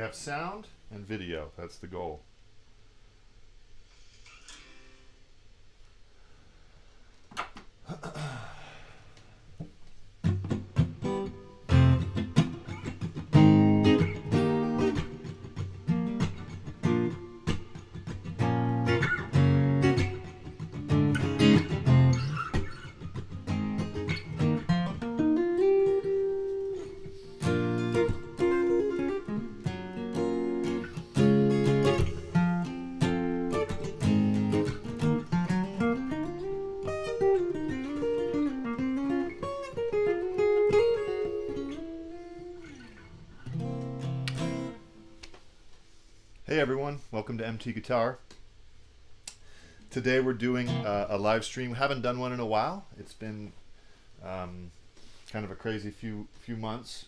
have sound and video. That's the goal. Hey everyone, welcome to MT Guitar. Today we're doing a live stream. Haven't done one in a while. It's been kind of a crazy few months.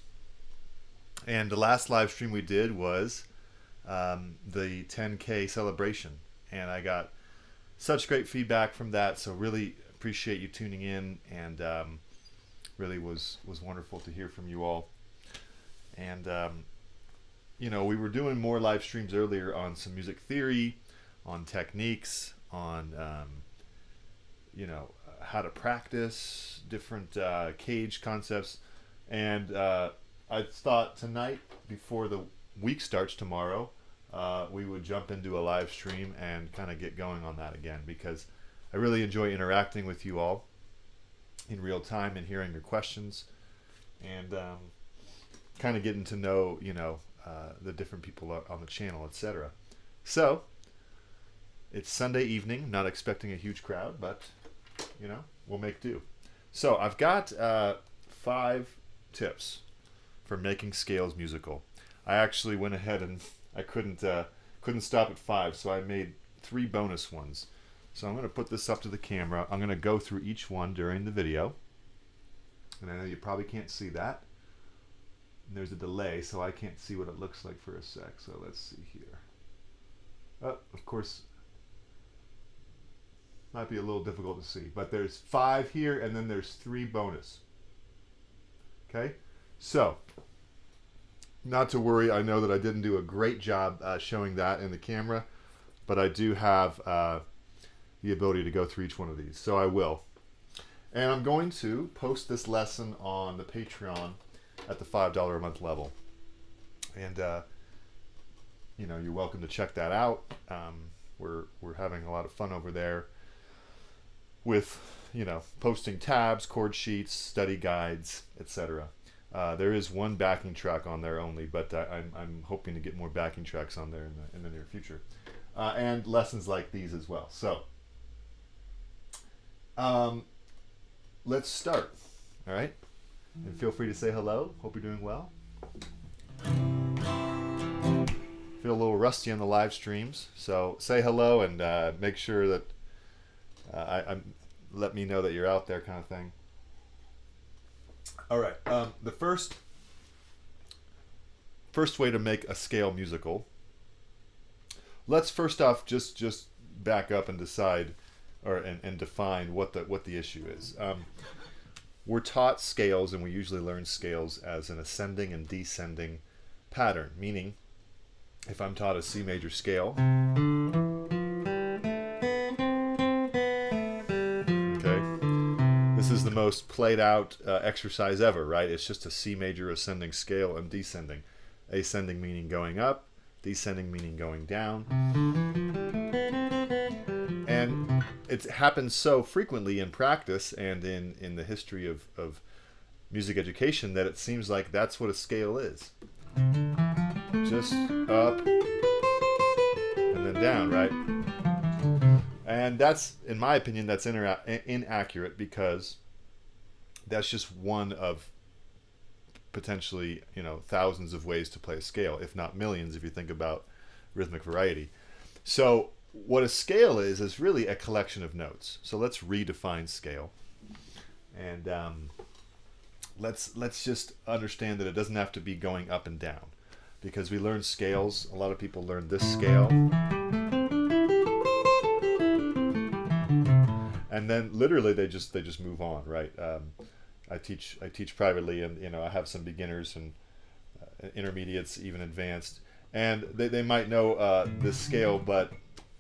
And the last live stream we did was the 10K celebration. And I got such great feedback from that, so really appreciate you tuning in, and really was wonderful to hear from you all. And you know, we were doing more live streams earlier on some music theory, on techniques, on you know, how to practice different cage concepts, and I thought tonight, before the week starts tomorrow, we would jump into a live stream and kind of get going on that again, because I really enjoy interacting with you all in real time and hearing your questions, and kind of getting to know, you know, the different people on the channel, etc. So it's Sunday evening. Not expecting a huge crowd, but you know, we'll make do. So I've got 5 tips for making scales musical. I actually went ahead and I couldn't stop at 5, so I made 3 bonus ones. So I'm going to put this up to the camera. I'm going to go through each one during the video, and I know you probably can't see that. And there's a delay, so I can't see what it looks like for a sec. So let's see here. Oh, of course, might be a little difficult to see, but there's 5 here, and then there's 3 bonus. Okay, so not to worry. I know that I didn't do a great job showing that in the camera, but I do have the ability to go through each one of these, so I will. And I'm going to post this lesson on the Patreon at the $5 a month level, and you know, you're welcome to check that out. We're having a lot of fun over there with, you know, posting tabs, chord sheets, study guides, etc. There is one backing track on there only, but I'm hoping to get more backing tracks on there in the near future, and lessons like these as well. So let's start. All right. And feel free to say hello. Hope you're doing well. Feel a little rusty on the live streams, so say hello and make sure that let me know that you're out there, kind of thing. All right. The first way to make a scale musical. Let's first off just back up and decide, and define what the issue is. We're taught scales, and we usually learn scales as an ascending and descending pattern, meaning if I'm taught a C major scale, okay, this is the most played out exercise ever, right? It's just a C major ascending scale and descending. Ascending meaning going up, descending meaning going down. And it happens so frequently in practice and in the history of music education that it seems like that's what a scale is. Just up and then down, right? And that's, in my opinion, that's inaccurate, because that's just one of potentially, you know, thousands of ways to play a scale, if not millions, if you think about rhythmic variety. So what a scale is really a collection of notes. So let's redefine scale, and let's just understand that it doesn't have to be going up and down, because we learn scales. A lot of people learn this scale, and then literally they just move on, right? I teach privately, and you know, I have some beginners and intermediates, even advanced, And they might know this scale, but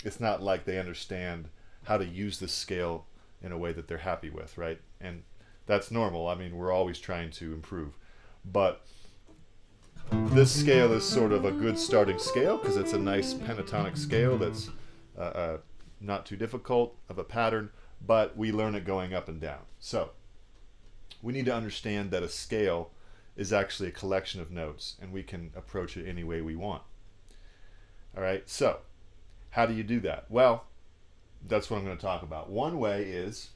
it's not like they understand how to use this scale in a way that they're happy with, right? And that's normal. I mean, we're always trying to improve. But this scale is sort of a good starting scale because it's a nice pentatonic scale that's not too difficult of a pattern, but we learn it going up and down. So we need to understand that a scale is actually a collection of notes, and we can approach it any way we want. All right, so how do you do that? Well, that's what I'm going to talk about. One way is,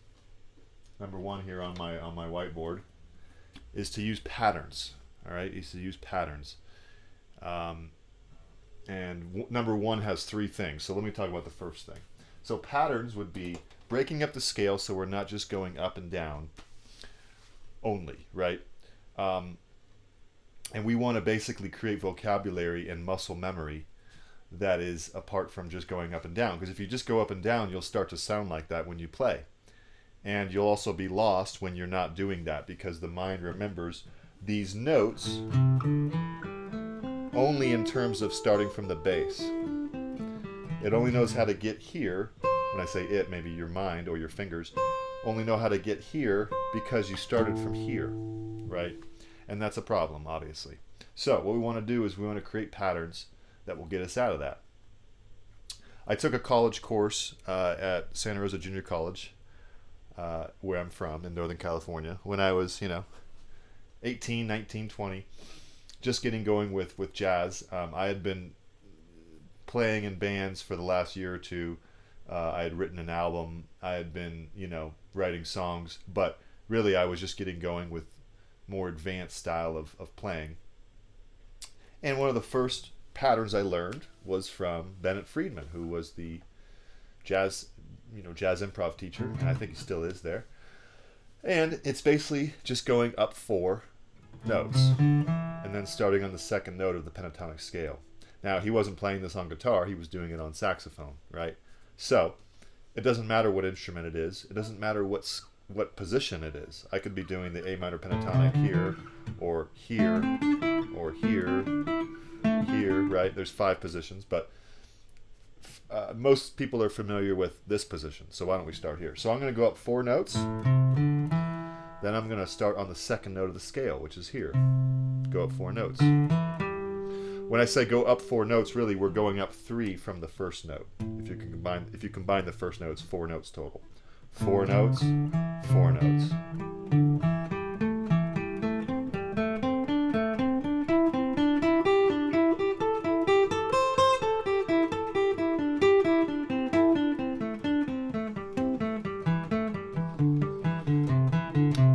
number one here on my whiteboard, is to use patterns. All right, is to use patterns. Number one has three things. So let me talk about the first thing. So patterns would be breaking up the scale so we're not just going up and down only, right? And we want to basically create vocabulary and muscle memory that is apart from just going up and down. Because if you just go up and down, you'll start to sound like that when you play. And you'll also be lost when you're not doing that, because the mind remembers these notes only in terms of starting from the bass. It only knows how to get here. When I say it, maybe your mind or your fingers only know how to get here because you started from here, right? And that's a problem, obviously. So what we want to do is we want to create patterns that will get us out of that. I took a college course at Santa Rosa Junior College, where I'm from in Northern California, when I was, 18, 19, 20, just getting going with jazz. I had been playing in bands for the last year or two. I had written an album. I had been, writing songs, but really I was just getting going with more advanced style of playing. And one of the first patterns I learned was from Bennett Friedman, who was the jazz improv teacher, and I think he still is there. And it's basically just going up 4 notes and then starting on the second note of the pentatonic scale. Now, he wasn't playing this on guitar, he was doing it on saxophone, right? So it doesn't matter what instrument it is, it doesn't matter what position it is. I could be doing the A minor pentatonic here, or here, or here, here, right? There's 5 positions, but most people are familiar with this position, so why don't we start here? So I'm going to go up 4 notes, then I'm going to start on the second note of the scale, which is here. Go up 4 notes. When I say go up 4 notes, really we're going up 3 from the first note. If you combine the first notes, 4 notes total. 4 notes, 4 notes.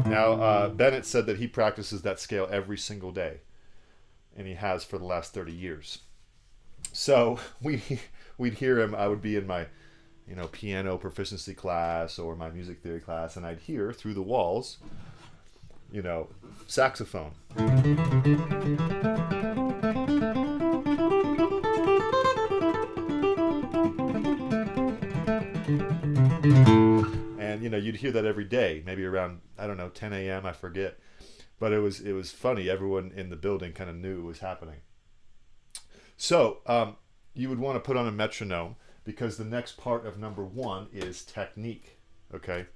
Now, Bennett said that he practices that scale every single day, and he has for the last 30 years. So we'd hear him. I would be in my piano proficiency class or my music theory class, and I'd hear through the walls, saxophone. And you'd hear that every day, maybe around 10 a.m. I forget, but it was funny. Everyone in the building kind of knew it was happening. So you would want to put on a metronome, because the next part of number 1 is technique. Okay,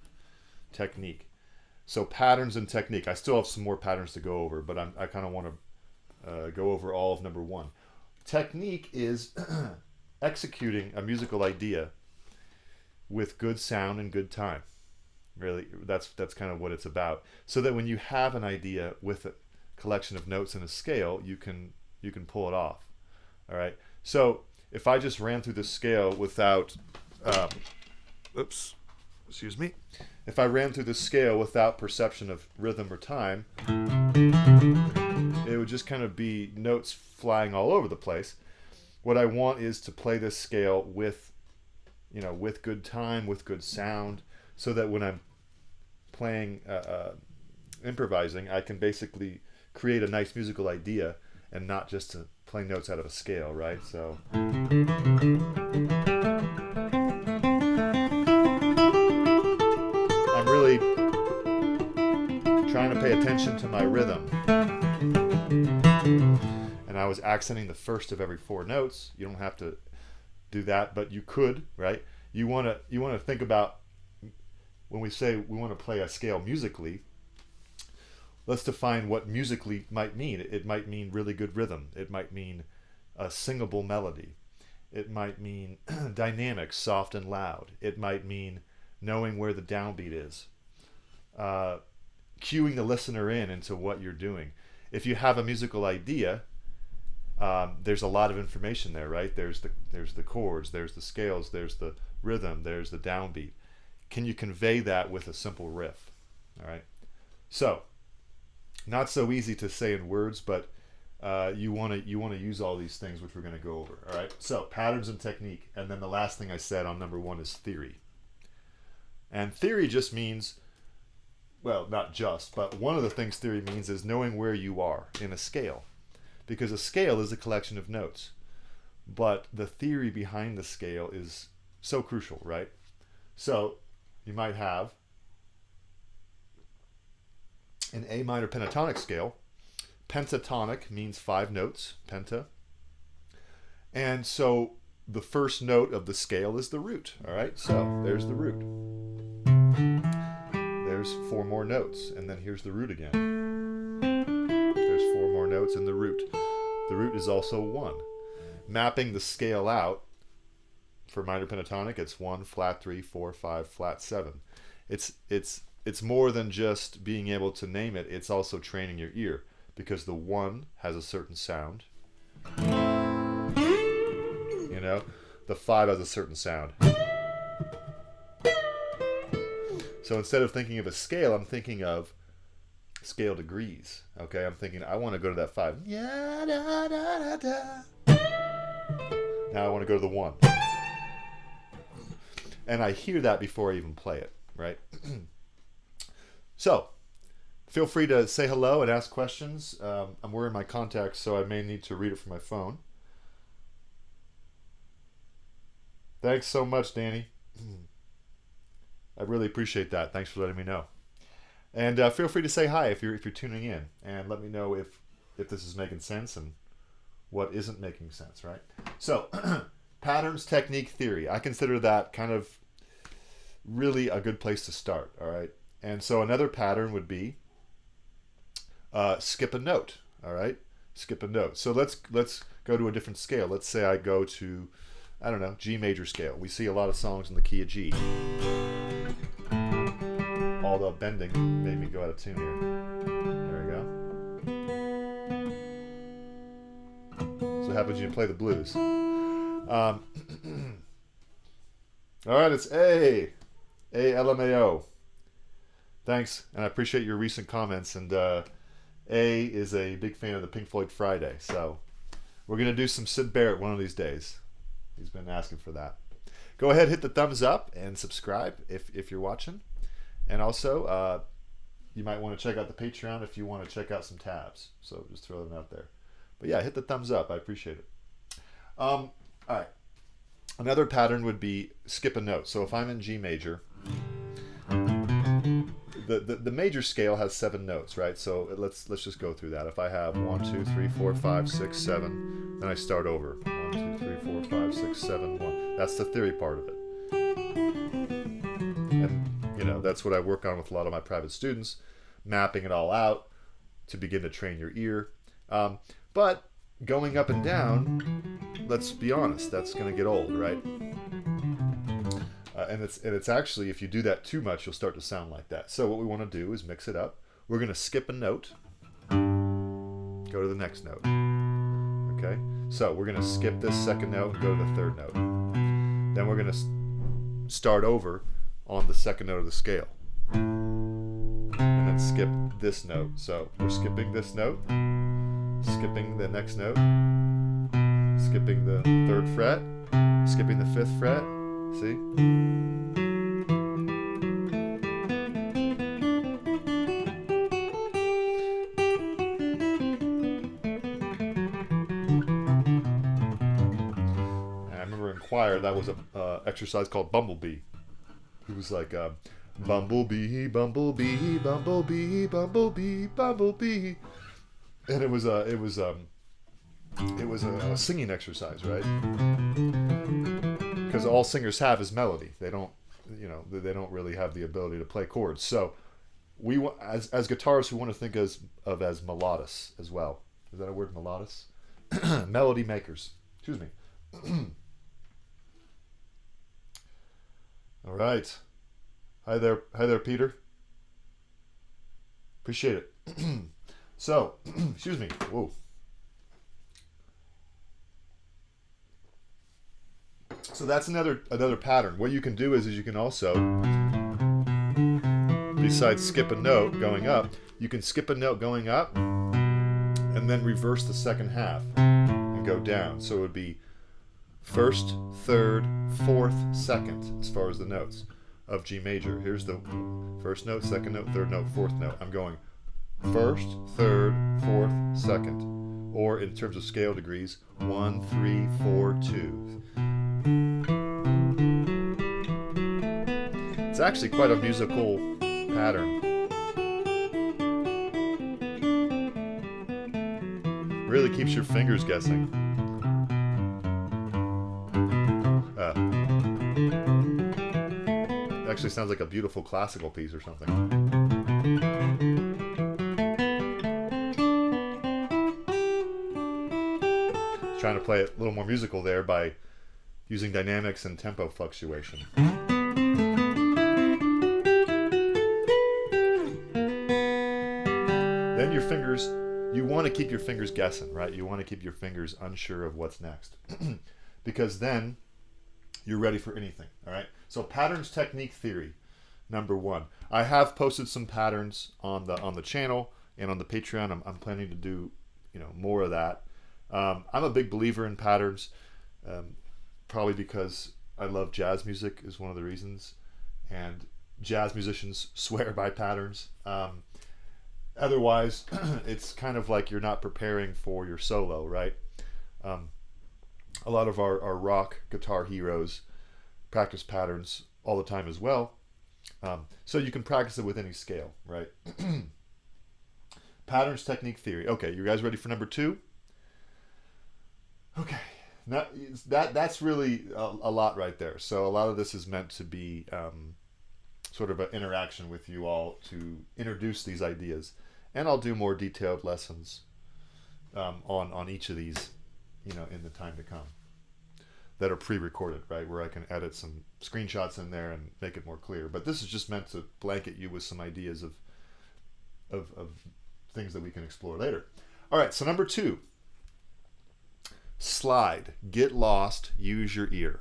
technique. So patterns and technique. I still have some more patterns to go over, but I kind of want to go over all of number 1. Technique is executing a musical idea with good sound and good time. Really, that's kind of what it's about. So that when you have an idea with a collection of notes and a scale, you can pull it off. All right. So if I just ran through this scale without, if I ran through this scale without perception of rhythm or time, it would just kind of be notes flying all over the place. What I want is to play this scale with good time, with good sound, so that when I'm playing, improvising, I can basically create a nice musical idea and not just to play notes out of a scale, right? So I'm really trying to pay attention to my rhythm, and and I was accenting the first of every 4 notes. You don't have to do that, but you could, right? You want to think about, when we say we want to play a scale musically, let's define what musically might mean. It might mean really good rhythm. It might mean a singable melody. It might mean dynamic, soft and loud. It might mean knowing where the downbeat is. Cueing the listener in into what you're doing. If you have a musical idea, there's a lot of information there, right? There's the chords, there's the scales, there's the rhythm, there's the downbeat. Can you convey that with a simple riff? All right. So, not so easy to say in words, but you want to use all these things, which we're going to go over. All right. So, patterns and technique, and then the last thing I said on number 1 is theory. And theory just means, well, not just, but one of the things theory means is knowing where you are in a scale, because a scale is a collection of notes, but the theory behind the scale is so crucial, right? So you might have an A minor pentatonic scale. Pentatonic means 5 notes, penta. And so the first note of the scale is the root, all right? So there's the root. There's 4 more notes, and then here's the root again. There's 4 more notes in the root. The root is also 1. Mapping the scale out, for minor pentatonic, it's 1, flat 3, 4, 5, flat 7. It's more than just being able to name it, it's also training your ear, because the 1 has a certain sound. You know, the 5 has a certain sound. So instead of thinking of a scale, I'm thinking of scale degrees. Okay, I'm thinking I want to go to that 5. Yeah, da, da, da, da. Now I want to go to the 1. And I hear that before I even play it, right? So, feel free to say hello and ask questions. I'm wearing my contacts, so I may need to read it from my phone. Thanks so much, Danny. I really appreciate that. Thanks for letting me know. And feel free to say hi if you're tuning in, and let me know if this is making sense and what isn't making sense, right? So, patterns, technique, theory. I consider that kind of really a good place to start, all right? And so another pattern would be skip a note, all right? Skip a note. So let's go to a different scale. Let's say I go to, I don't know, G major scale. We see a lot of songs in the key of G. All the bending made me go out of tune here. There we go. So what happens when you play the blues? All right, it's A. A-L-M-A-O. Thanks, and I appreciate your recent comments. And A is a big fan of the Pink Floyd Friday, so we're going to do some Sid Barrett one of these days. He's been asking for that. Go ahead, hit the thumbs up and subscribe if you're watching. And also, you might want to check out the Patreon if you want to check out some tabs. So just throw them out there. But yeah, hit the thumbs up. I appreciate it. All right. Another pattern would be skip a note. So if I'm in G major, the major scale has 7 notes, right? So let's just go through that. If I have 1, 2, 3, 4, 5, 6, 7, then I start over. 1, 2, 3, 4, 5, 6, 7, 1. That's the theory part of it. And you know, that's what I work on with a lot of my private students, mapping it all out to begin to train your ear. But going up and down, let's be honest, that's going to get old, right? And it's actually, if you do that too much, you'll start to sound like that. So what we want to do is mix it up. We're going to skip a note, go to the next note. Okay? So we're going to skip this second note and go to the third note. Then we're going to start over on the second note of the scale. And then skip this note. So we're skipping this note, skipping the next note, skipping the 3rd fret, skipping the 5th fret. See? And I remember in choir that was a exercise called Bumblebee. It was like bumblebee, bumblebee, bumblebee, bumblebee, bumblebee, and it was it was a singing exercise, right? Because all singers have is melody. They don't, they don't really have the ability to play chords. So we, as guitarists, we want to think of as melodies as well. Is that a word, melodies? Melody makers. Excuse me. All right. Hi there, Peter. Appreciate it. So, excuse me. Whoa. So that's another pattern. What you can do is you can also, besides skip a note going up, you can skip a note going up and then reverse the second half and go down. So it would be first, third, fourth, second as far as the notes of G major. Here's the first note, second note, third note, fourth note. I'm going first, third, fourth, second. Or in terms of scale degrees, 1, 3, 4, 2. It's actually quite a musical pattern. Really keeps your fingers guessing. Actually sounds like a beautiful classical piece or something. Trying to play it a little more musical there by using dynamics and tempo fluctuation. Then your fingers, you want to keep your fingers guessing, right? You want to keep your fingers unsure of what's next. Because then you're ready for anything, all right? So patterns, technique, theory, number 1. I have posted some patterns on the channel and on the Patreon. I'm planning to do, more of that. I'm a big believer in patterns, probably because I love jazz music is one of the reasons, and jazz musicians swear by patterns. Otherwise, it's kind of like you're not preparing for your solo, right? A lot of our rock guitar heroes practice patterns all the time as well. So you can practice it with any scale, right? Patterns, technique, theory. Okay, you guys ready for number 2? Okay, now that's really a lot right there. So a lot of this is meant to be sort of an interaction with you all to introduce these ideas. And I'll do more detailed lessons on each of these, in the time to come, that are pre-recorded, right, where I can edit some screenshots in there and make it more clear. But this is just meant to blanket you with some ideas of things that we can explore later. All right, so number 2, slide, get lost, use your ear.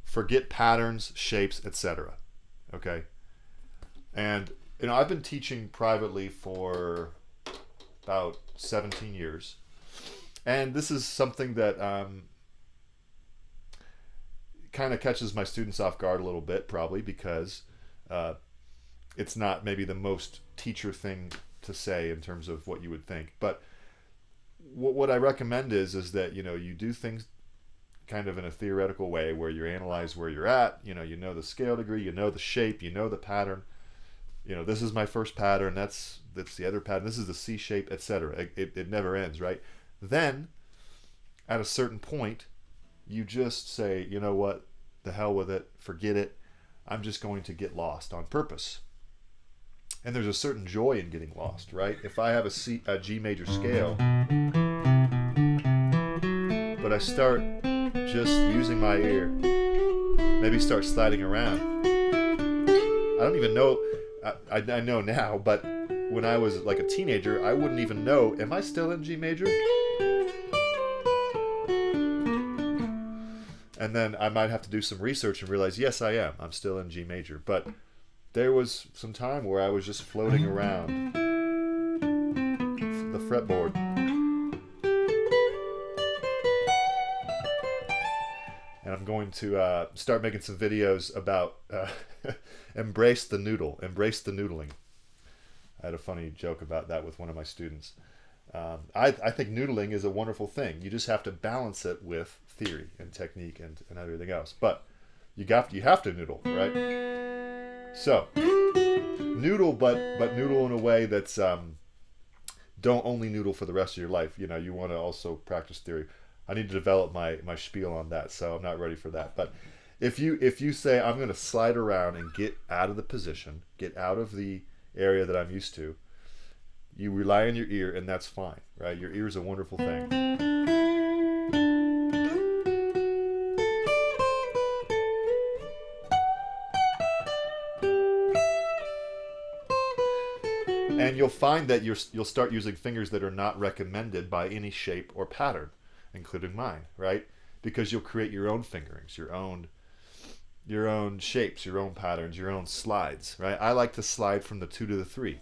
Forget patterns, shapes, etc. Okay? And, I've been teaching privately for about 17 years. And this is something that kind of catches my students off guard a little bit, probably because it's not maybe the most teacher thing to say in terms of what you would think. But what I recommend is that, you do things kind of in a theoretical way where you analyze where you're at, you know the scale degree, you know the shape, you know the pattern. This is my first pattern, that's the other pattern, this is the C shape, etc. It never ends, right? Then, at a certain point, you just say, you know what, the hell with it, forget it, I'm just going to get lost on purpose. And there's a certain joy in getting lost, right? If I have a G major scale, but I start just using my ear, maybe start sliding around. I don't even know, I know now, but when I was like a teenager, I wouldn't even know, am I still in G major? And then I might have to do some research and realize, yes, I am. I'm still in G major. But there was some time where I was just floating around the fretboard. And I'm going to start making some videos about embrace the noodle, embrace the noodling. I had a funny joke about that with one of my students. I think noodling is a wonderful thing. You just have to balance it with theory and technique and everything else. But you have to noodle, right? So noodle, but noodle in a way that's don't only noodle for the rest of your life. You know, you want to also practice theory. I need to develop my spiel on that, so I'm not ready for that. But if you say I'm going to slide around and get out of the position, get out of the area that I'm used to, you rely on your ear, and that's fine, right? Your ear is a wonderful thing. And you'll find that you'll start using fingers that are not recommended by any shape or pattern, including mine, right? Because you'll create your own fingerings, your own shapes, your own patterns, your own slides, right? I like to slide from the 2 to the 3.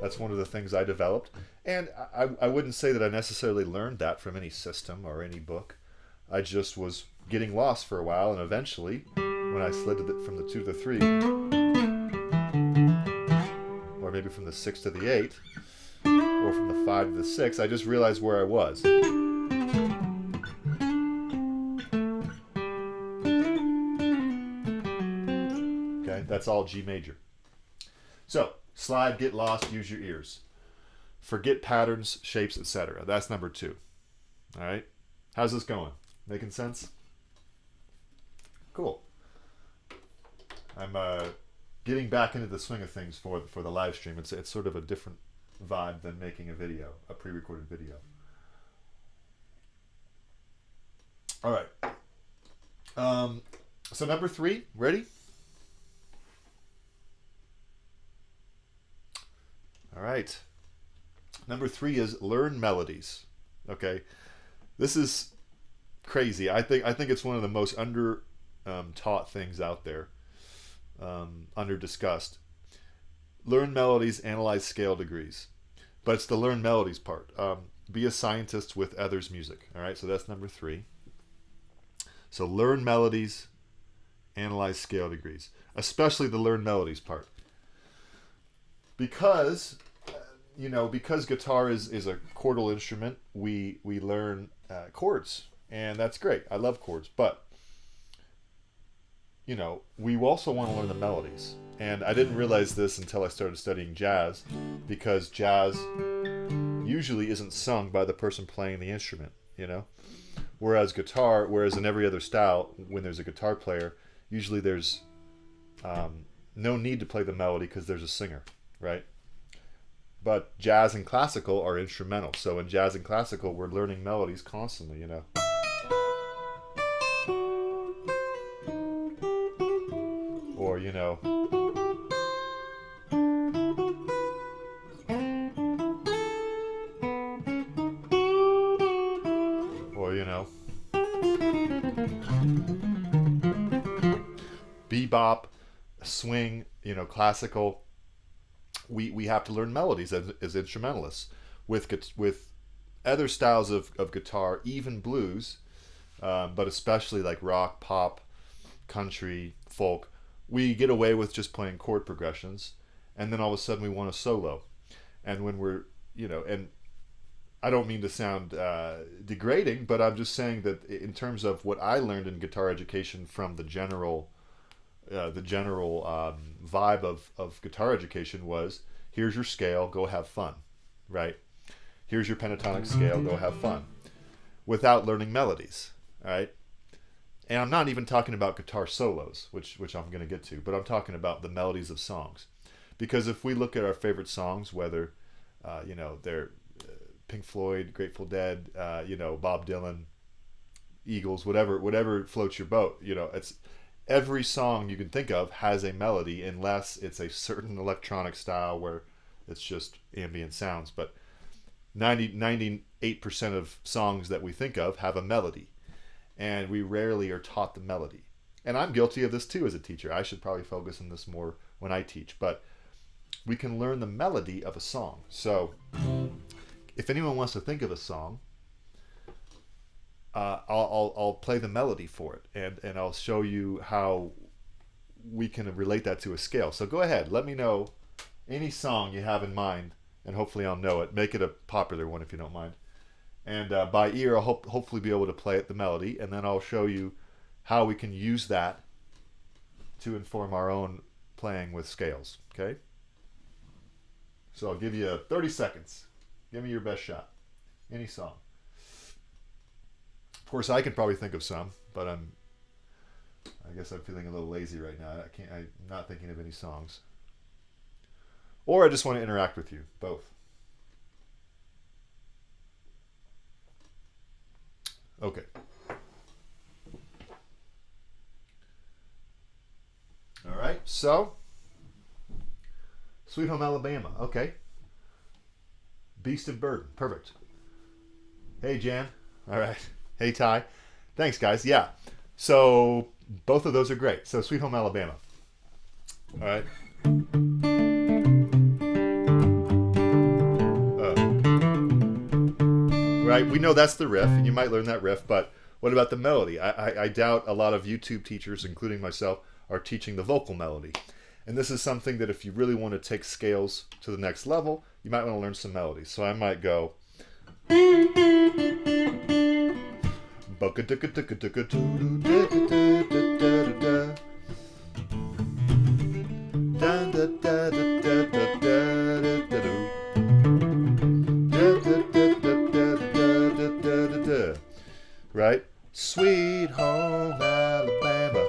That's one of the things I developed. And I wouldn't say that I necessarily learned that from any system or any book. I just was getting lost for a while, and eventually, when I slid from the 2 to the 3, or maybe from the 6 to the 8, or from the 5 to the 6, I just realized where I was. Okay, that's all G major. So, slide, get lost, use your ears. Forget patterns, shapes, etc. That's number 2. All right? How's this going? Making sense? Cool. I'm getting back into the swing of things for the live stream. It's sort of a different vibe than making a video, a pre-recorded video. All right. So number 3, ready? All right. Number 3 is learn melodies. Okay, this is crazy. I think it's one of the most taught things out there, under discussed. Learn melodies, analyze scale degrees, but it's the learn melodies part. Be a scientist with others' music. All right, so that's number 3. So learn melodies, analyze scale degrees, especially the learn melodies part, because because guitar is a chordal instrument. We learn chords, and that's great. I love chords, but we also want to learn the melodies. And I didn't realize this until I started studying jazz, because jazz usually isn't sung by the person playing the instrument, whereas in every other style, when there's a guitar player, usually there's no need to play the melody because there's a singer, right? But jazz and classical are instrumental. So in jazz and classical, we're learning melodies constantly, Or, bebop, swing, classical. We have to learn melodies as instrumentalists. With other styles of guitar, even blues, but especially like rock, pop, country, folk, we get away with just playing chord progressions, and then all of a sudden we want a solo. And when we're, and I don't mean to sound degrading, but I'm just saying that in terms of what I learned in guitar education from the general vibe of guitar education was, here's your scale, go have fun, right? Here's your pentatonic scale, go have fun, without learning melodies, all right? And I'm not even talking about guitar solos, which I'm going to get to, but I'm talking about the melodies of songs. Because if we look at our favorite songs, whether they're Pink Floyd, Grateful Dead, Bob Dylan, Eagles, whatever floats your boat, it's every song you can think of has a melody, unless it's a certain electronic style where it's just ambient sounds. But 98% of songs that we think of have a melody, and we rarely are taught the melody. And I'm guilty of this too as a teacher. I should probably focus on this more when I teach, but we can learn the melody of a song. So if anyone wants to think of a song, I'll play the melody for it, and I'll show you how we can relate that to a scale. So go ahead, let me know any song you have in mind, and hopefully I'll know it. Make it a popular one if you don't mind. And by ear, I'll hopefully be able to play it, the melody, and then I'll show you how we can use that to inform our own playing with scales, okay? So I'll give you 30 seconds. Give me your best shot. Any song. Of course, I can probably think of some, but I guess I'm feeling a little lazy right now. I'm not thinking of any songs. Or I just want to interact with you, both. Okay. All right, so Sweet Home Alabama, okay. Beast of Burden, perfect. Hey, Jan. All right. Hey, Ty. Thanks, guys. Yeah. So both of those are great. So Sweet Home Alabama. All right. Right. We know that's the riff, and you might learn that riff, but what about the melody? I doubt a lot of YouTube teachers, including myself, are teaching the vocal melody. And this is something that if you really want to take scales to the next level, you might want to learn some melodies. So I might go. Right? Sweet home Alabama,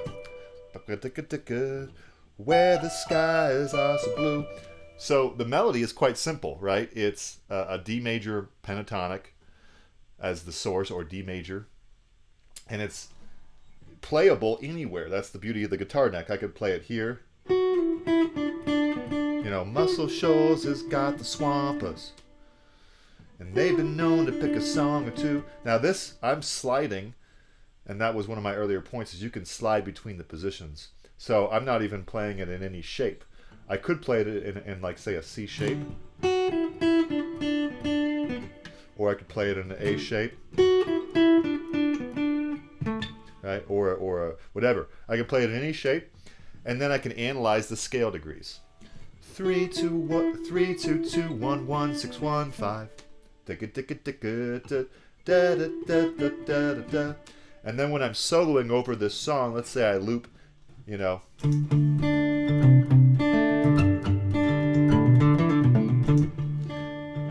where the skies are so blue. So the melody is quite simple, right? It's a D major pentatonic as the source, or D major, and it's playable anywhere. That's the beauty of the guitar neck. I could play it here. You know, Muscle Shoals has got the Swampers, and they've been known to pick a song or two. Now this, I'm sliding, and that was one of my earlier points, is you can slide between the positions. So I'm not even playing it in any shape. I could play it in like, say, a C shape. Or I could play it in an A shape. Right? Or whatever. I can play it in any shape. And then I can analyze the scale degrees. 3, 2, 1, 3, 2, 2, 1, 1, 6, 1, 5. And then when I'm soloing over this song, let's say I loop, you know,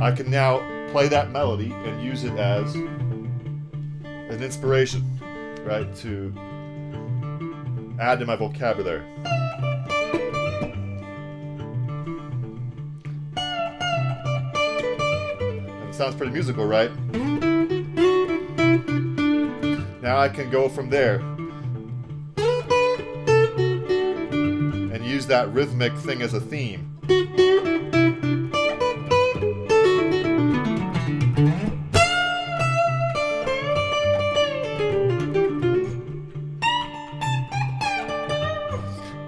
I can now play that melody and use it as an inspiration, right, to add to my vocabulary. And it sounds pretty musical, right? Now I can go from there and use that rhythmic thing as a theme.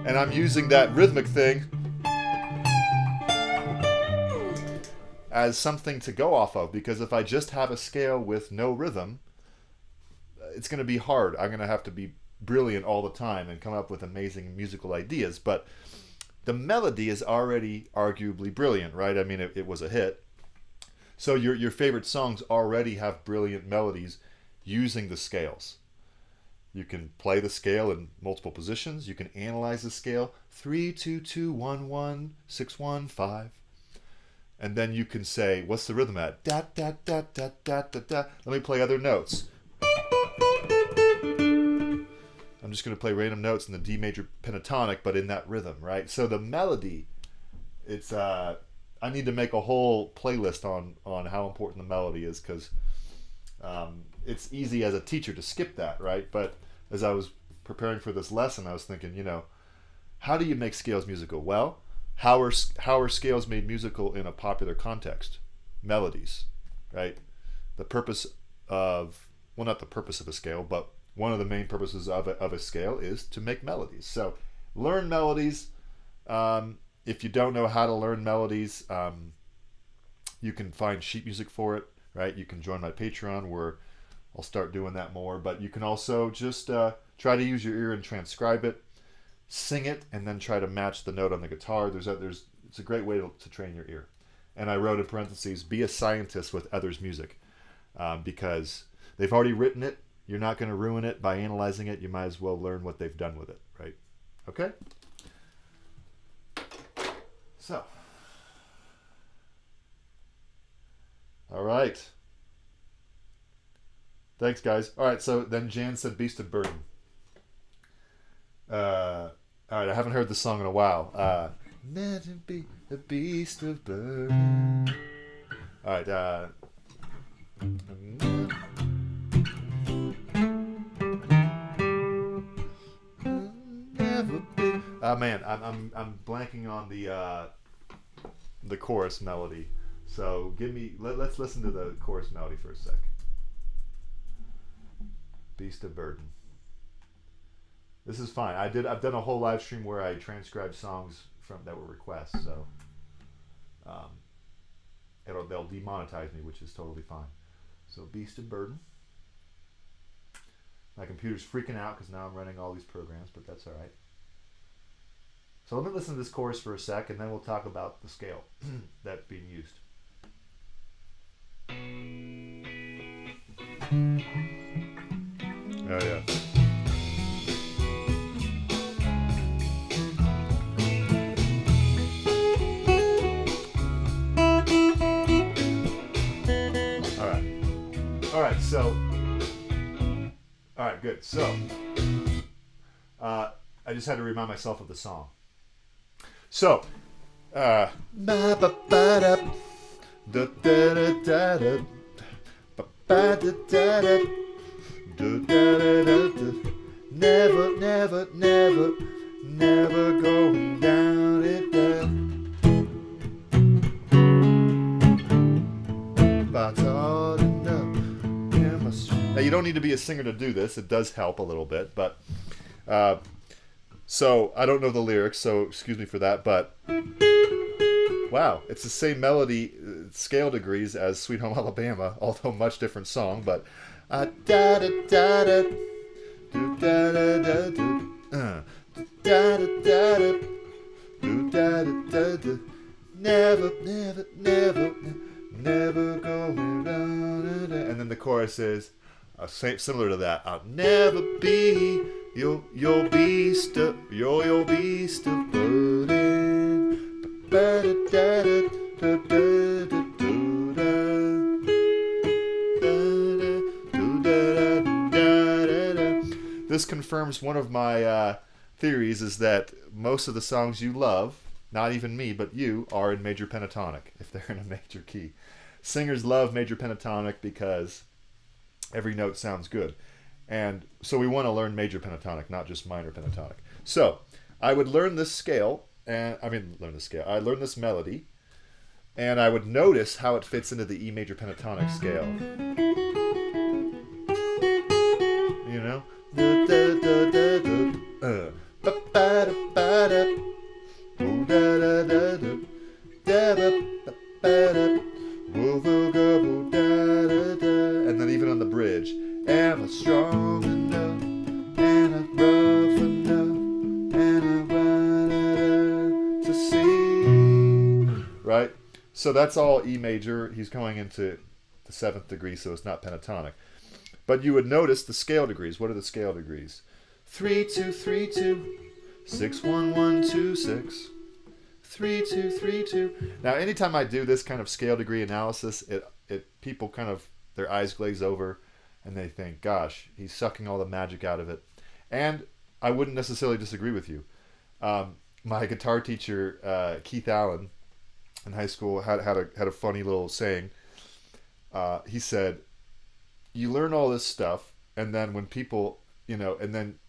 And I'm using that rhythmic thing as something to go off of, because if I just have a scale with no rhythm, it's going to be hard. I'm going to have to be brilliant all the time and come up with amazing musical ideas. But the melody is already arguably brilliant, right? I mean, it was a hit. So your favorite songs already have brilliant melodies using the scales. You can play the scale in multiple positions. You can analyze the scale. 3, 2, 2, 1, 1, 6, 1, 5. And then you can say, what's the rhythm at? Da, da, da, da, da, da, da. Let me play other notes. I'm just going to play random notes in the D major pentatonic, but in that rhythm, right? So the melody, it's I need to make a whole playlist on how important the melody is, because it's easy as a teacher to skip that, right? But as I was preparing for this lesson, I was thinking, you know, how do you make scales musical? Well, how are scales made musical in a popular context? Melodies, right? The purpose of, well, not the purpose of a scale, but one of the main purposes of a scale is to make melodies. So learn melodies. If you don't know how to learn melodies, you can find sheet music for it, right? You can join my Patreon, where I'll start doing that more. But you can also just try to use your ear and transcribe it, sing it, and then try to match the note on the guitar. It's a great way to train your ear. And I wrote in parentheses, be a scientist with others' music, because they've already written it. You're not going to ruin it by analyzing it. You might as well learn what they've done with it, right? Okay? So, all right. Thanks, guys. All right, so then Jan said Beast of Burden. All right, I haven't heard this song in a while. Imagine be a beast of burden. All right. Never be. Man, I'm blanking on the chorus melody. So let's listen to the chorus melody for a sec. Beast of Burden. This is fine. I've done a whole live stream where I transcribed songs that were requests, so they'll demonetize me, which is totally fine. So Beast of Burden. My computer's freaking out because now I'm running all these programs, but that's all right. So let me listen to this chorus for a sec, and then we'll talk about the scale that's being used. Oh yeah. All right, good. So, I just had to remind myself of the song. So, never, never, never, never going down it down. Now you don't need to be a singer to do this. It does help a little bit, but so I don't know the lyrics, so excuse me for that. But wow, it's the same melody, scale degrees as "Sweet Home Alabama," although much different song. But da da da da do da da da do da da da do da da da. Never, never, never, never going down. And then the chorus is similar to that. I'll never be your beast of burden. This confirms one of my theories, is that most of the songs you love, not even me, but you, are in major pentatonic, if they're in a major key. Singers love major pentatonic because every note sounds good. And so we want to learn major pentatonic, not just minor pentatonic. So I would learn this scale, I learn this melody, and I would notice how it fits into the E major pentatonic scale. You know? And then even on the bridge, am I strong enough, and I'm rough enough, and I'm wide enough to see, right? So that's all E major. He's going into the 7th degree, so it's not pentatonic. But you would notice the scale degrees. What are the scale degrees? 3 2 3 2 6 1 1 2 6 3 2 3 2. Now, anytime I do this kind of scale degree analysis, people kind of, their eyes glaze over, and they think, "Gosh, he's sucking all the magic out of it." And I wouldn't necessarily disagree with you. My guitar teacher, Keith Allen, in high school, had a funny little saying. He said, "You learn all this stuff, and then when people, and then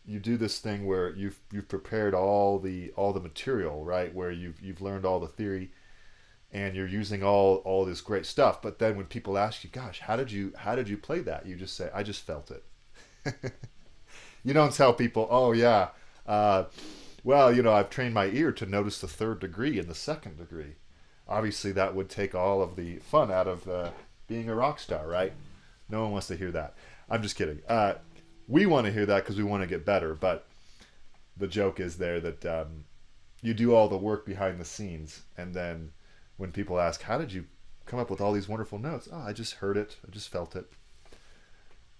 you do this thing where you've prepared all the material, right? Where you've learned all the theory, and you're using all this great stuff. But then when people ask you, 'Gosh, how did you play that?' You just say, 'I just felt it.'" You don't tell people, "Oh yeah, well, I've trained my ear to notice the 3rd degree and the 2nd degree." Obviously, that would take all of the fun out of being a rock star, right? No one wants to hear that. I'm just kidding. We want to hear that because we want to get better, but the joke is there that you do all the work behind the scenes, and then when people ask, "How did you come up with all these wonderful notes?" "Oh, I just heard it. I just felt it."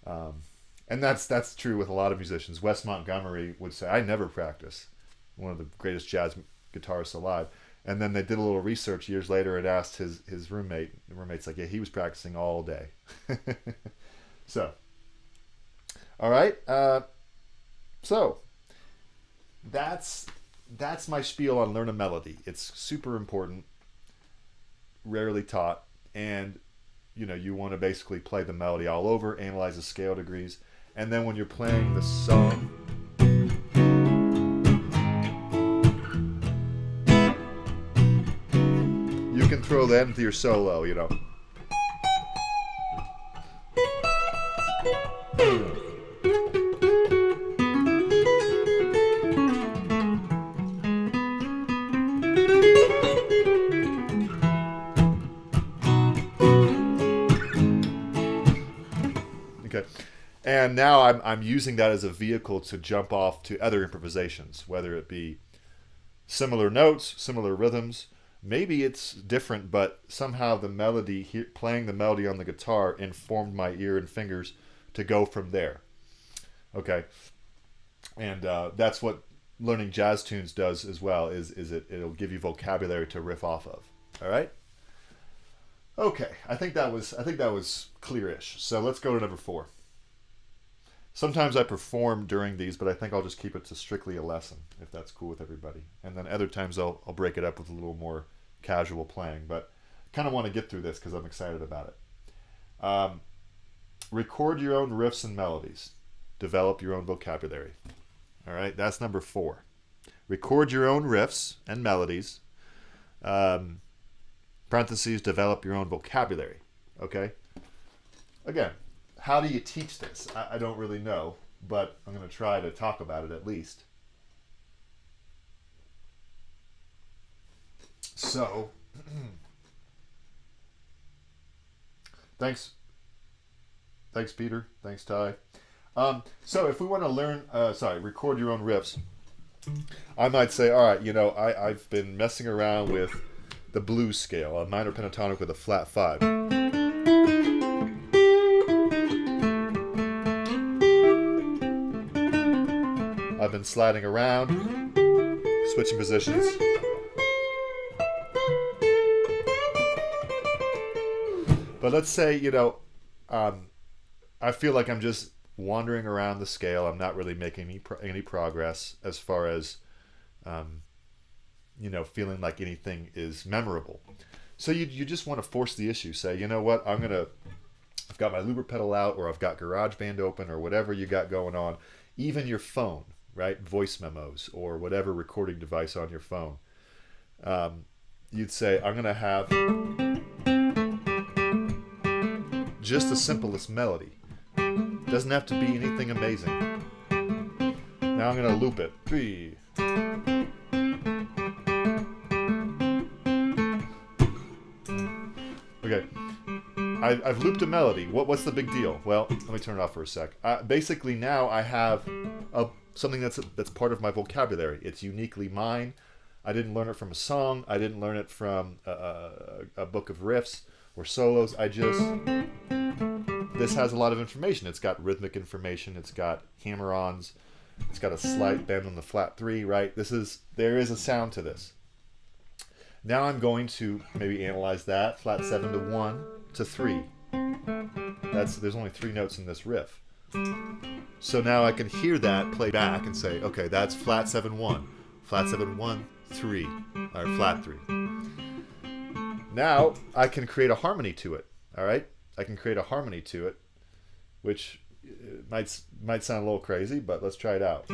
And that's true with a lot of musicians. Wes Montgomery would say, "I never practice." One of the greatest jazz guitarists alive. And then they did a little research years later and asked his roommate. The roommate's like, yeah, he was practicing all day. So, all right. So that's my spiel on learn a melody. It's super important, rarely taught, and you want to basically play the melody all over, analyze the scale degrees, and then when you're playing the song, you can throw that into your solo, Okay. And now I'm using that as a vehicle to jump off to other improvisations, whether it be similar notes, similar rhythms. Maybe it's different, but somehow the melody, playing the melody on the guitar, informed my ear and fingers to go from there. Okay, and that's what learning jazz tunes does as well. It'll give you vocabulary to riff off of. All right. Okay, I think that was clearish. So let's go to number 4. Sometimes I perform during these, but I think I'll just keep it to strictly a lesson, if that's cool with everybody. And then other times I'll break it up with a little more casual playing. But I kind of want to get through this because I'm excited about it. Record your own riffs and melodies. Develop your own vocabulary. All right, that's number 4. Record your own riffs and melodies. Parentheses, develop your own vocabulary. Okay? Again, how do you teach this? I don't really know, but I'm going to try to talk about it at least. So, thanks, Peter. Thanks, Ty. So if we want to learn, record your own riffs, I might say, all right, I've been messing around with the blues scale, a minor pentatonic with a flat 5. I've been sliding around, switching positions. But let's say, I feel like I'm just wandering around the scale. I'm not really making any progress as far as, feeling like anything is memorable. So you just want to force the issue. Say, you know what, I've got my looper pedal out, or I've got GarageBand open, or whatever you got going on. Even your phone, right? Voice memos or whatever recording device on your phone. You'd say, I'm going to have just the simplest melody. Doesn't have to be anything amazing. Now I'm going to loop it. 3. Okay. I've looped a melody. What's the big deal? Well, let me turn it off for a sec. Basically, now I have something that's part of my vocabulary. It's uniquely mine. I didn't learn it from a song. I didn't learn it from a book of riffs or solos. This has a lot of information. It's got rhythmic information. It's got hammer-ons. It's got a slight bend on the flat 3, right? There is a sound to this. Now I'm going to maybe analyze that. Flat 7 to 1 to 3. There's only 3 notes in this riff. So now I can hear that play back and say, okay, that's flat 7 1, flat 7 1 3, or flat 3. Now I can create a harmony to it. All right, I can create a harmony to it, which might sound a little crazy, but let's try it out.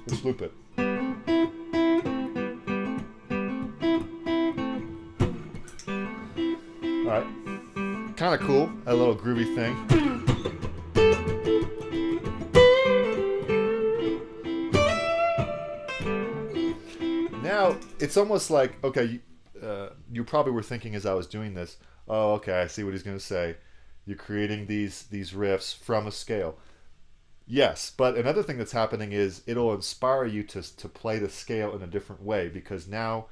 Let's loop it. Alright. Kind of cool. A little groovy thing. Now, it's almost like, okay, you probably were thinking as I was doing this, oh, okay, I see what he's going to say. You're creating these riffs from a scale. Yes, but another thing that's happening is it'll inspire you to play the scale in a different way, because now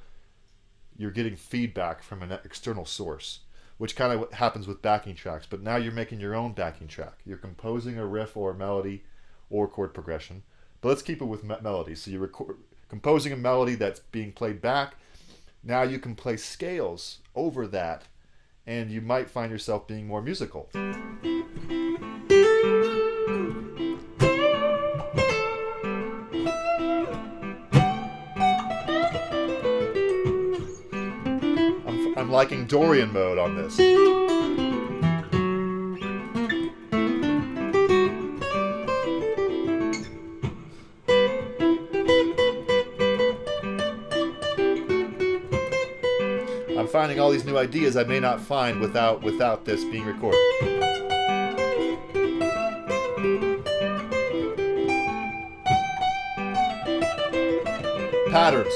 you're getting feedback from an external source, which kind of happens with backing tracks. But now you're making your own backing track. You're composing a riff or a melody or chord progression. But let's keep it with melody. So you're composing a melody that's being played back. Now you can play scales over that, and you might find yourself being more musical. I'm liking Dorian mode on this. I'm finding all these new ideas I may not find without this being recorded. Patterns.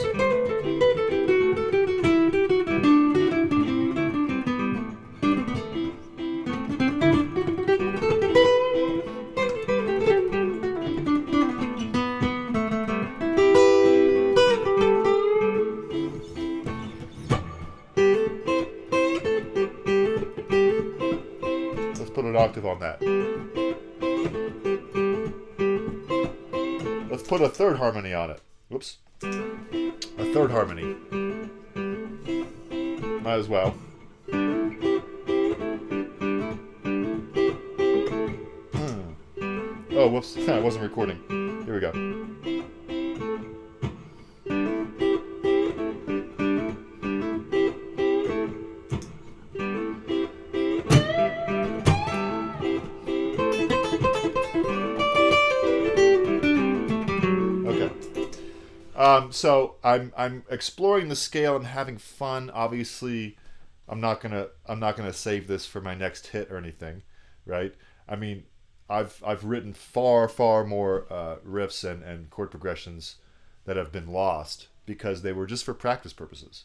Put an octave on that. Let's put a third harmony on it. Whoops. A third harmony. Might as well. Oh, whoops. I wasn't recording. Here we go. So I'm exploring the scale and having fun. Obviously, I'm not gonna save this for my next hit or anything, right? I mean, I've written far more riffs and chord progressions that have been lost because they were just for practice purposes.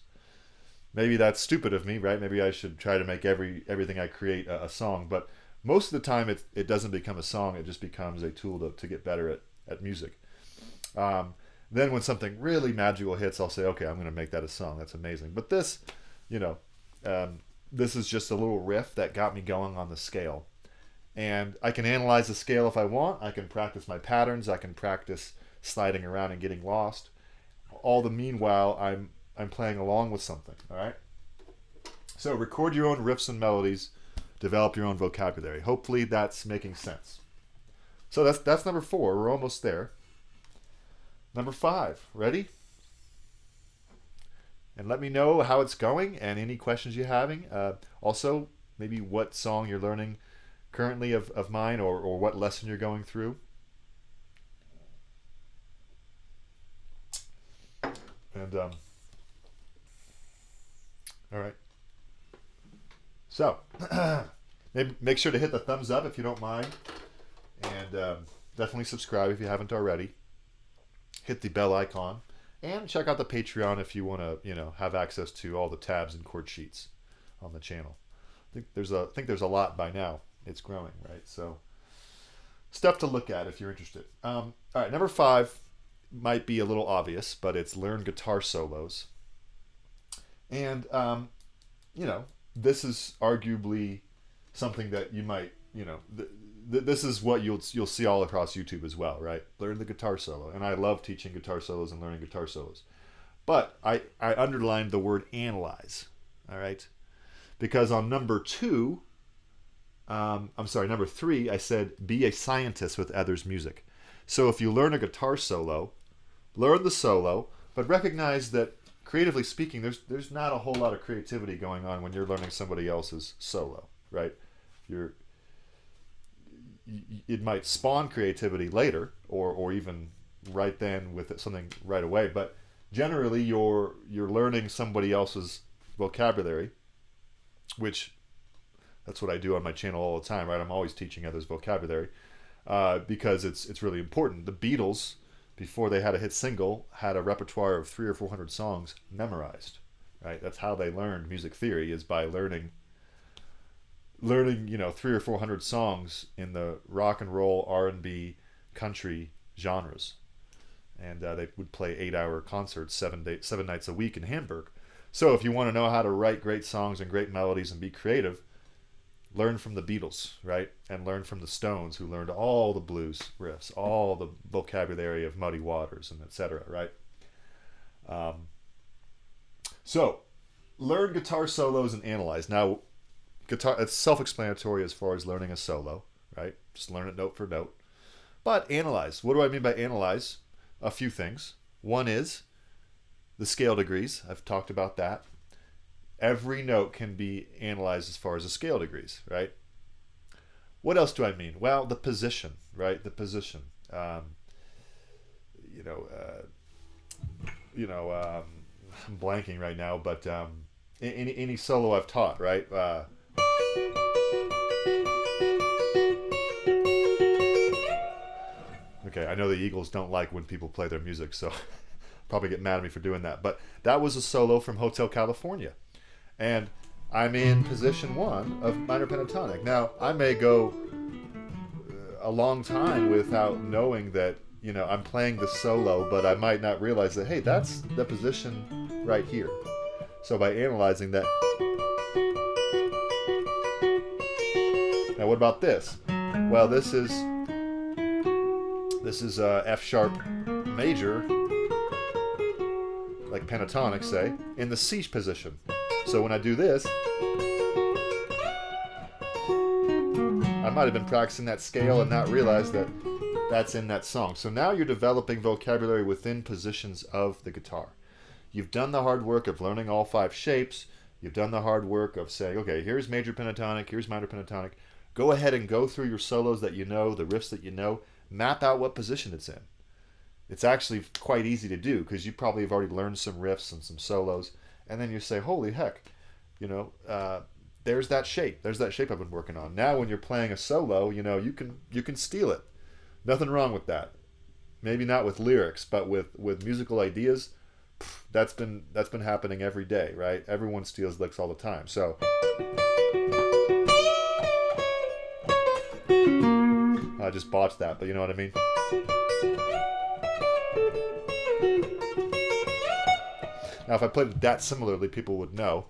Maybe that's stupid of me, right? Maybe I should try to make everything I create a song. But most of the time, it doesn't become a song. It just becomes a tool to get better at music. Then when something really magical hits, I'll say, okay, I'm going to make that a song. That's amazing. But this, this is just a little riff that got me going on the scale. And I can analyze the scale if I want. I can practice my patterns. I can practice sliding around and getting lost. All the meanwhile, I'm playing along with something, all right? So record your own riffs and melodies. Develop your own vocabulary. Hopefully that's making sense. So that's number 4. We're almost there. Number 5, ready? And let me know how it's going and any questions you're having. Also, maybe what song you're learning currently of mine or what lesson you're going through. And, all right. So, maybe make sure to hit the thumbs up if you don't mind. And definitely subscribe if you haven't already. Hit the bell icon and check out the Patreon if you want to, have access to all the tabs and chord sheets on the channel. I think there's a lot by now. It's growing, right? So stuff to look at if you're interested. All right, number 5 might be a little obvious, but it's learn guitar solos. And this is arguably something that you might, this is what you'll see all across YouTube as well, right? Learn the guitar solo. And I love teaching guitar solos and learning guitar solos. But I underlined the word analyze, all right? Because on number 3, I said be a scientist with others' music. So if you learn a guitar solo, learn the solo, but recognize that creatively speaking, there's not a whole lot of creativity going on when you're learning somebody else's solo, right? It might spawn creativity later or even right then with something right away, but generally you're learning somebody else's vocabulary, which that's what I do on my channel all the time, right? I'm always teaching others vocabulary because it's really important. The Beatles, before they had a hit single, had a repertoire of 300 or 400 songs memorized, right? That's how they learned music theory, is by learning 300 or 400 songs in the rock and roll, R&B, country genres. And they would play 8-hour concerts 7 nights a week in Hamburg. So if you want to know how to write great songs and great melodies and be creative, learn from the Beatles, right? And learn from the Stones, who learned all the blues riffs, all the vocabulary of Muddy Waters, and etc., right? So learn guitar solos and analyze. Now, guitar, it's self-explanatory as far as learning a solo, right? Just learn it note for note. But analyze. What do I mean by analyze? A few things. One is the scale degrees. I've talked about that. Every note can be analyzed as far as the scale degrees, right? What else do I mean? Well, the position, right? The position. I'm blanking right now, but any solo I've taught, right? Okay, I know the Eagles don't like when people play their music, so probably get mad at me for doing that. But that was a solo from Hotel California. And I'm in position 1 of minor pentatonic. Now, I may go a long time without knowing that, I'm playing the solo, but I might not realize that, hey, that's the position right here. So by analyzing that. Now, what about this? Well, this is F sharp major, like pentatonic, say, in the C position. So when I do this, I might have been practicing that scale and not realize that that's in that song. So now you're developing vocabulary within positions of the guitar. You've done the hard work of learning all 5 shapes. You've done the hard work of saying, okay, here's major pentatonic, here's minor pentatonic. Go ahead and go through your solos that you know, the riffs that you know, map out what position it's in. It's actually quite easy to do because you probably have already learned some riffs and some solos. And then you say, holy heck, there's that shape. There's that shape I've been working on. Now when you're playing a solo, you can steal it. Nothing wrong with that. Maybe not with lyrics, but with musical ideas, that's been happening every day, right? Everyone steals licks all the time. So I just botched that, but you know what I mean? Now, if I played it that similarly, people would know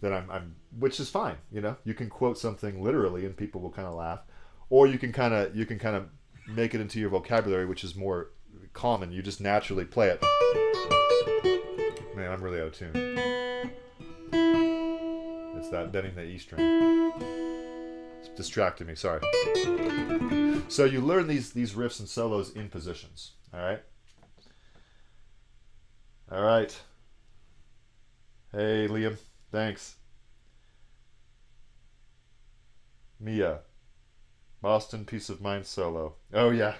that I'm which is fine. You can quote something literally, and people will kind of laugh, or you can kind of make it into your vocabulary, which is more common. You just naturally play it. Man, I'm really out of tune. It's that bending the E string. It's distracting me. Sorry. So you learn these riffs and solos in positions. All right. All right. Hey, Liam. Thanks. Mia. Boston Peace of Mind solo. Oh, yeah.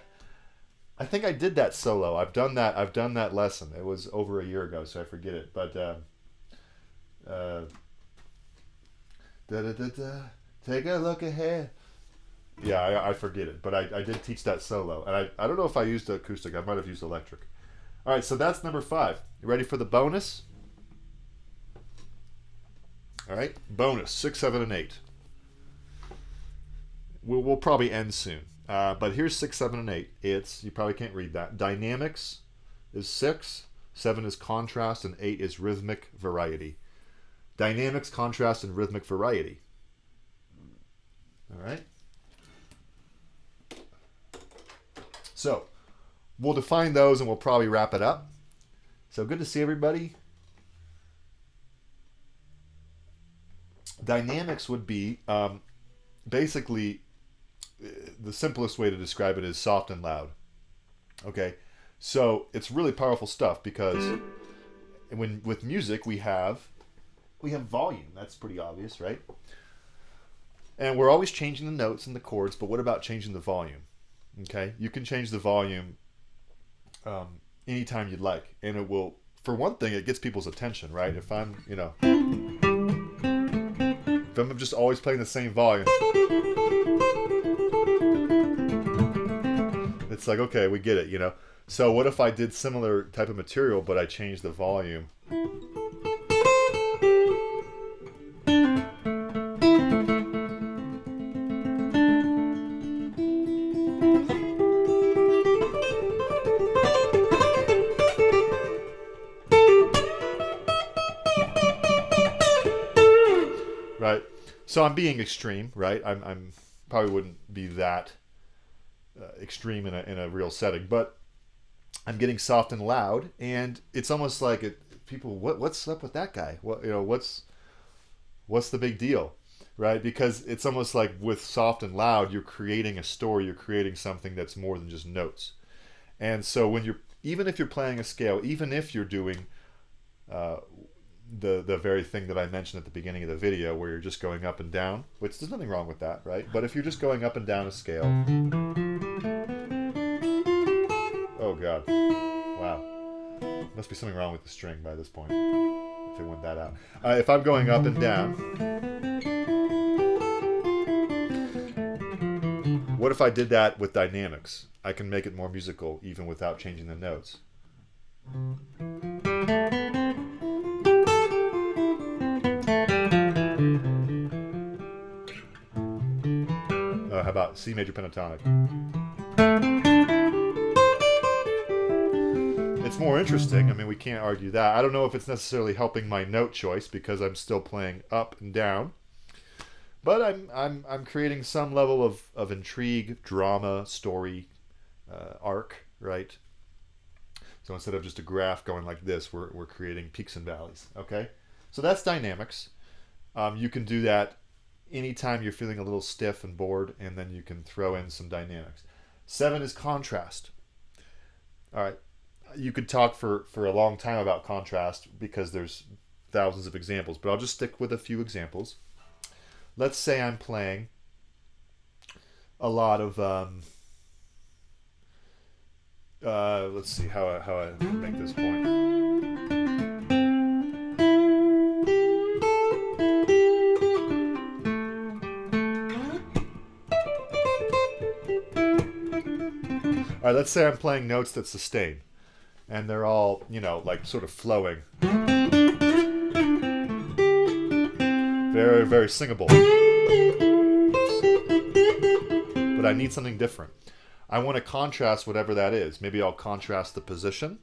I think I did that solo. I've done that lesson. It was over a year ago, so I forget it. But, take a look ahead. Yeah, I forget it. But I did teach that solo. And I don't know if I used acoustic. I might have used electric. All right, so that's number 5. You ready for the bonus? All right, bonus 6, 7, and 8. We'll probably end soon. But here's 6, 7, and 8. You probably can't read that. Dynamics is 6, 7 is contrast, and 8 is rhythmic variety. Dynamics, contrast, and rhythmic variety. All right. So we'll define those and we'll probably wrap it up. So good to see everybody. Dynamics would be basically the simplest way to describe it is soft and loud. Okay, so it's really powerful stuff because with music we have volume. That's pretty obvious, right? And we're always changing the notes and the chords, but what about changing the volume? Okay, you can change the volume anytime you'd like, and it will. For one thing, it gets people's attention, right? If I'm just always playing the same volume, it's like, okay, we get it, So what if I did similar type of material, but I changed the volume? right? So I'm being extreme, right? I'm probably wouldn't be that extreme in a real setting, but I'm getting soft and loud, and it's almost like people, what's up with that guy? What, you know, what's the big deal, right? Because it's almost like with soft and loud, you're creating a story, you're creating something that's more than just notes. And so even if you're playing a scale, even if you're doing the very thing that I mentioned at the beginning of the video, where you're just going up and down, which there's nothing wrong with that, right? But if you're just going up and down a scale, oh God, wow, must be something wrong with the string by this point if it went that out. If I'm going up and down, what if I did that with dynamics? I can make it more musical even without changing the notes. How about C major pentatonic? It's more interesting. I mean, we can't argue that. I don't know if it's necessarily helping my note choice because I'm still playing up and down, but I'm creating some level of intrigue, drama, story, arc, right? So instead of just a graph going like this, we're creating peaks and valleys. Okay, so that's dynamics. You can do that anytime you're feeling a little stiff and bored, and then you can throw in some dynamics. 7 is contrast. All right, you could talk for a long time about contrast because there's thousands of examples, but I'll just stick with a few examples. Let's say I'm playing a lot of let's see how I make this point. All right, let's say I'm playing notes that sustain, and they're all, you know, like sort of flowing. Very, very singable. But I need something different. I want to contrast whatever that is. Maybe I'll contrast the position.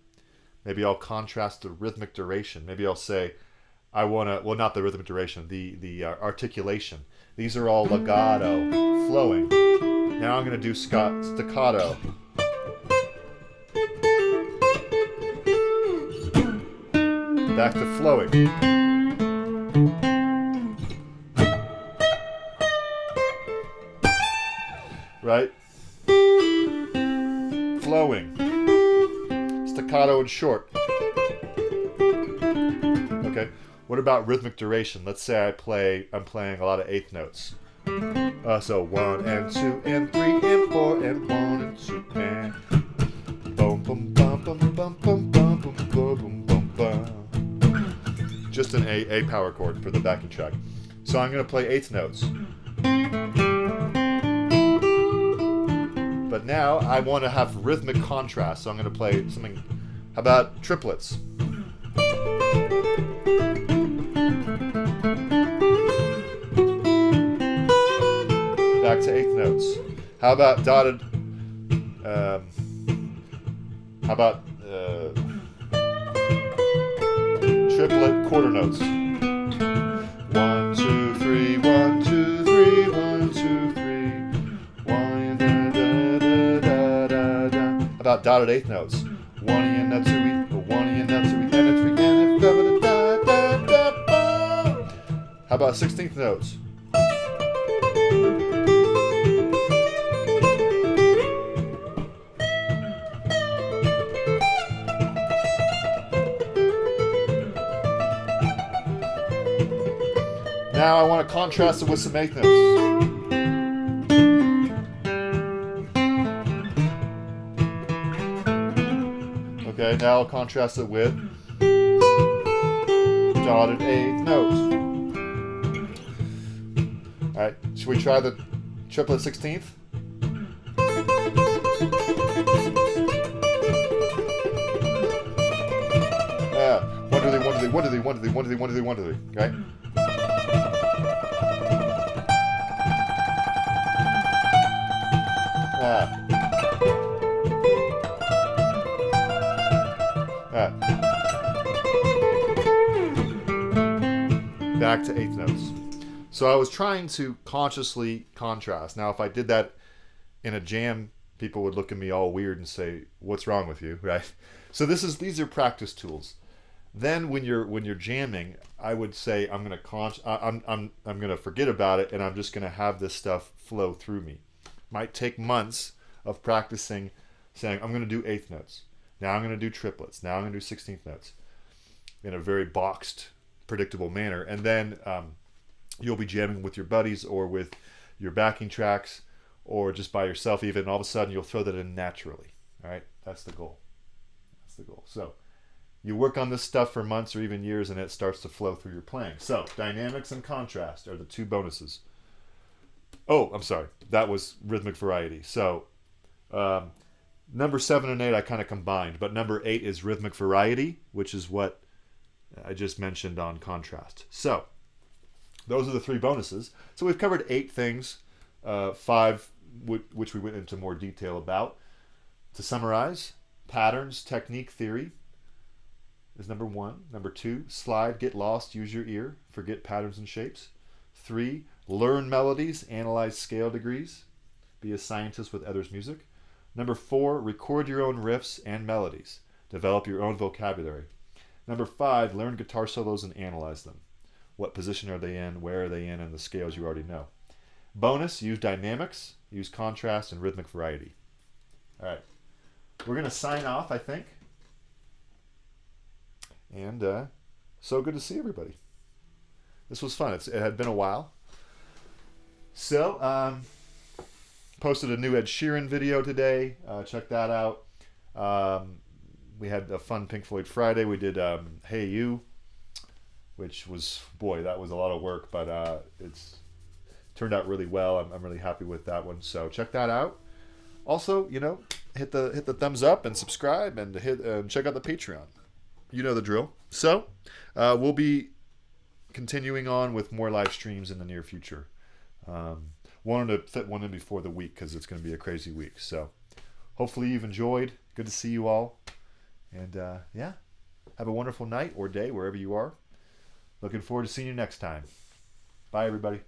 Maybe I'll contrast the rhythmic duration. Maybe I'll say, I want to, well, not the rhythmic duration, the articulation. These are all legato, flowing. Now I'm going to do staccato. Back to flowing. Right? Flowing. Staccato and short. Okay. What about rhythmic duration? Let's say I'm playing a lot of eighth notes. So 1 and 2 and 3 and 4 and 1 and 2 and boom boom bum bum bum bum bum bum bum bum bum. Just an A power chord for the backing track. So I'm going to play eighth notes. But now I want to have rhythmic contrast, so I'm going to play something. How about triplets? Back to eighth notes. How about dotted? How about triplet quarter notes? 1 2 3 1 2 3 1 2 3 1 da da da da da. How about dotted eighth notes? 1 and a 2 1 and a 2 and a 3 and a da da da da. How about 16th notes? Now I want to contrast it with some eighth notes. Okay, now I'll contrast it with dotted eighth notes. Alright, should we try the triplet 16th? Yeah, 1 2 3 1 2 3 1 2 3 1 2 3 1 2 3 1 2 3 1 2 3. Okay. Back to eighth notes. So I was trying to consciously contrast. Now, if I did that in a jam, people would look at me all weird and say, "What's wrong with you?" Right? So these are practice tools. Then when you're jamming, I would say I'm gonna forget about it, and I'm just gonna have this stuff flow through me. Might take months of practicing, saying I'm gonna do eighth notes. Now I'm gonna do triplets. Now I'm gonna do 16th notes in a very boxed, predictable manner, and then you'll be jamming with your buddies or with your backing tracks or just by yourself even, and all of a sudden you'll throw that in naturally. All right, that's the goal. That's the goal. So you work on this stuff for months or even years, and it starts to flow through your playing. So dynamics and contrast are the two bonuses. Oh, I'm sorry. That was rhythmic variety. So number 7 and 8 I kind of combined, but number 8 is rhythmic variety, which is what I just mentioned on contrast. So those are the 3 bonuses. So we've covered 8 things, 5 which we went into more detail about. To summarize, patterns, technique, theory is number 1. Number 2, slide, get lost, use your ear, forget patterns and shapes. 3, learn melodies, analyze scale degrees, be a scientist with others' music. Number 4, record your own riffs and melodies, develop your own vocabulary. Number 5, learn guitar solos and analyze them. What position are they in, where are they in, and the scales you already know. Bonus, use dynamics, use contrast, and rhythmic variety. All right, we're going to sign off, I think. And so good to see everybody. This was fun. It had been a while. So, posted a new Ed Sheeran video today. Check that out. We had a fun Pink Floyd Friday. We did Hey You, which was, boy, that was a lot of work, but it's turned out really well. I'm really happy with that one. So check that out. Also, hit the thumbs up and subscribe and check out the Patreon. You know the drill. So we'll be continuing on with more live streams in the near future. Wanted to fit one in before the week because it's going to be a crazy week. So hopefully you've enjoyed. Good to see you all. And yeah, have a wonderful night or day wherever you are. Looking forward to seeing you next time. Bye, everybody.